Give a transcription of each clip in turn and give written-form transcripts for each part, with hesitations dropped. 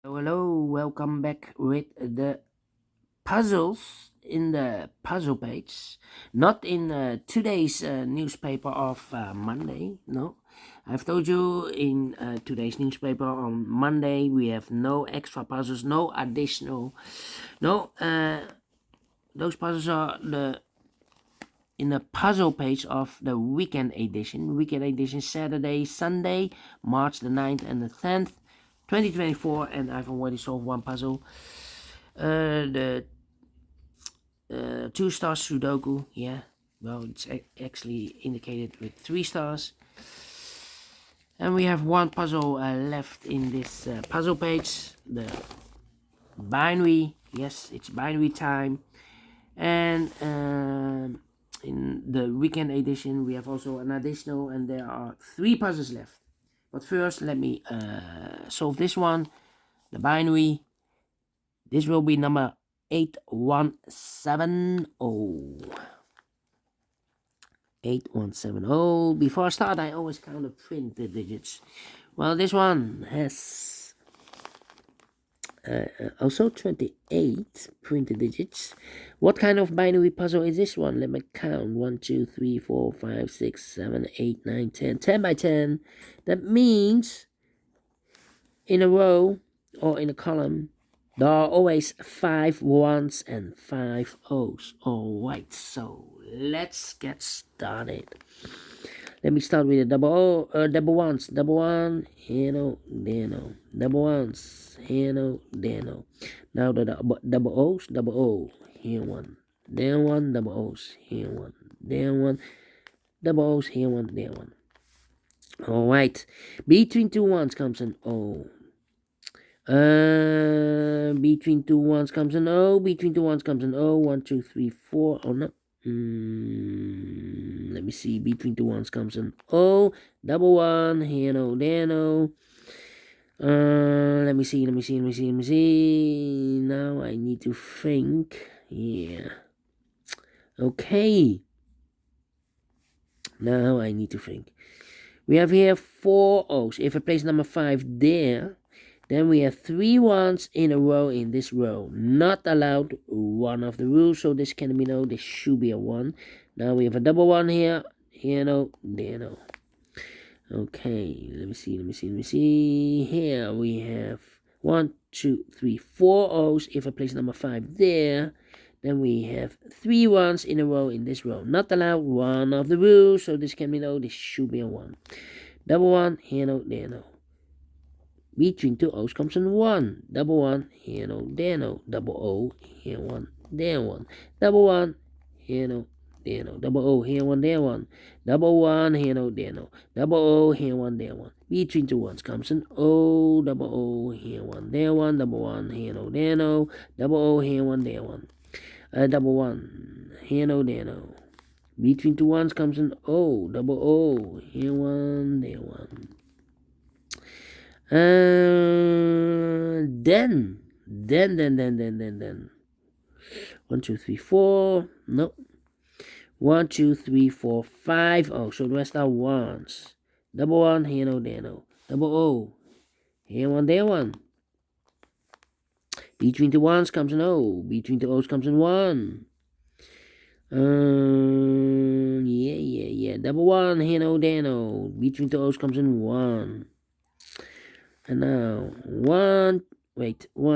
Hello, welcome back with the puzzles in the puzzle page. Not in today's newspaper of Monday, no. I've told you in today's newspaper on Monday we have no extra puzzles, no additional. No, those puzzles are in the puzzle page of the weekend edition. Weekend edition Saturday, Sunday, March the 9th and the 10th. 2024, and I've already solved one puzzle. The 2-star Sudoku, yeah. Well, it's actually indicated with 3 stars. And we have one puzzle left in this puzzle page. The binary, yes, it's binary time. And in the weekend edition, we have also an additional, and there are 3 puzzles left. But first, let me solve this one. The binary. This will be number 8170. 8170. Before I start, I always count the print the digits. Well, this one has also 28 printed digits. What kind of binary puzzle is this one? Let me count. 1, 2, 3, 4, 5, 6, 7, 8, 9, 10. 10 by 10. That means in a row or in a column, there are always 5 1s and 5 O's. Alright, so let's get started. Let me start with the double ones. Double one, here no, there no. Double ones, here no, there no. Now the double O's, double O, here one. There one, double O's, here one. There one, double O's, here one, there one. Alright, between 2 ones comes an O. Between 2 ones comes an O. Between 2 ones comes an O. 1, 2, 3, 4. Oh no. Let me see. Between 2 ones comes an O. Double one. Here no. There no. Let me see. Now I need to think. Yeah. Okay. Now I need to think. We have here 4 O's. If I place number 5 there, then we have 3 1s in a row in this row. Not allowed, one of the rules, so this can be no, this should be a 1. Now we have a double 1 here. Here no, there no. Okay, let me see. Here we have 1, 2, 3, 4 O's. If I place number 5 there, then we have 3 1s in a row in this row. Not allowed, one of the rules, so this can be no, this should be a 1. Double 1, here no, there no. Between 2 O's comes an 1. Double 1, here no, there no. Double O, here 1, there 1. Double 1, here no, there no. Double O, here 1, there 1. Double 1, here no, there no. Double O, here 1, there 1. Between 2 ones comes an O. Double O, here 1, there 1. Double 1, here no, there no. Double O, here 1, there 1. Double 1, here no, there no. Between 2 ones comes an O. Double O, here 1, there 1. Then 1, 2, 3, 4. No. 1, 2, 3, 4, 5. Oh, so the rest are 1s. Double 1, here no, there no. Double O, here 1, there 1. Between 2 1s comes an O. Between 2 O's comes an 1. Yeah. Double 1, here no, there no. Between 2 O's comes an 1. And now 1,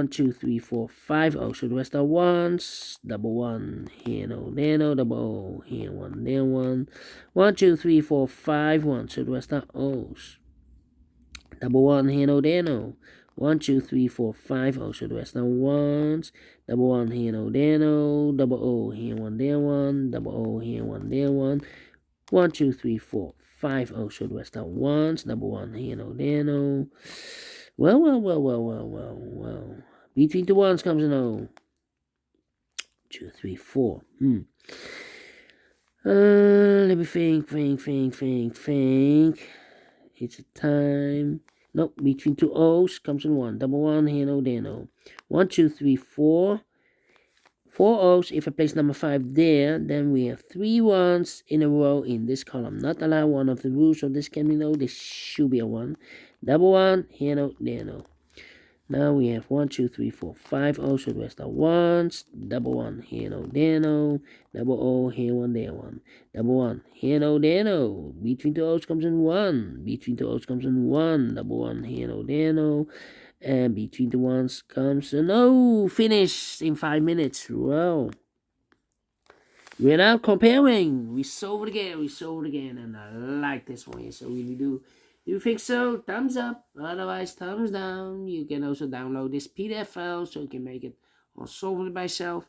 2, 3, 4, 5 O's. So the rest are 1s. Double 1, here no, there no. Double O, here 1, there 1. 1, 2, 3, 4, 5 1s. So the rest are O's. Double 1, here no, there no. 1, 2, 3, 4, 5 O's. So the rest are 1s. Double 1, here no, there no. Double O, here 1, there 1. Double O, here 1, there 1. 1, 2, 3, 4, 5 O's. So the rest are 1s. Double 1, here no, there no. Well. Between 2 1s comes an O. 2, 3, 4. Let me think. It's a time. No, between 2 O's comes an 1. Double 1, here no, there no. 1, 2, 3, 4. 4 O's. If I place number 5 there, then we have 3 1s in a row in this column. Not allow one of the rules, so this can be no, this should be a 1. Double 1, here no, there no. Now we have 1, 2, 3, 4, 5 O's, so the rest are ones. Double one, here no, there no. Double O, here one, there one. Double one, here no, there no. Between two O's comes in one. Between two O's comes in one. Double one, here no, there no. And between the ones comes an O. Finished in 5 minutes. Well, without comparing, we solved it again, and I like this one. Yes, I really do. Do you think so? Thumbs up. Otherwise, thumbs down. You can also download this PDF file so you can make it or solve it by yourself.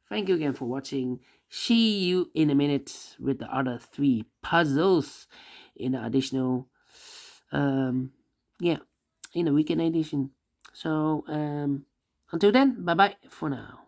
Thank you again for watching. See you in a minute with the other 3 puzzles in the additional, in the weekend edition. So, until then, bye bye for now.